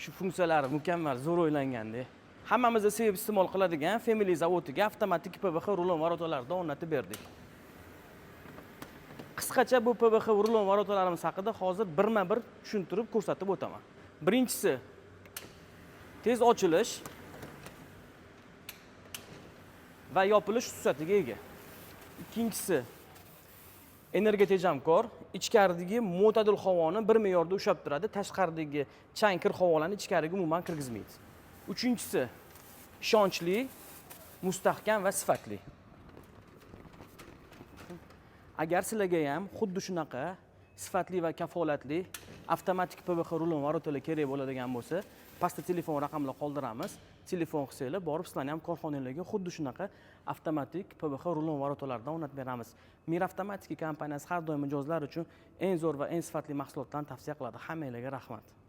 Shu funksiyalari mukammal, zo'r o'ylanganda. Hammamizda sevib iste'mol qiladigan Family zavodiga avtomatik PVX rulon vorotalardan o'rnatib berdik. Qisqacha bu PVX rulon vorotalarimiz haqida hozir birma-bir tushuntirib ko'rsatib o'taman. Birinchisi tez ochilish va yopilish xususiyatiga ega. Ikkinchisi energiya tejamkor, ichkaridagi mo'tadil havoni bir me'yorda ushlab turadi, tashqaridagi chang kir havolarni ichkariga umuman kirgizmaydi. Uchinchisi ishonchli, mustahkam va sifatli. Agar sizlarga ham xuddi shunaqa sifatli va kafolatli avtomatik PVX rulon vorotalar kerak bo'ladigan bo'lsa, pastda telefon raqamlar qoldiramiz. Telefon qilsanglar, borib sizlarni ham korxonalarga xuddi shunaqa avtomatik PVX rulon vorotalardan o'rnatib beramiz. Mir Avtomatika kompaniyasi har doim mijozlar uchun eng zo'r va eng sifatli mahsulotlarni tavsiya qiladi. Hammanglarga rahmat.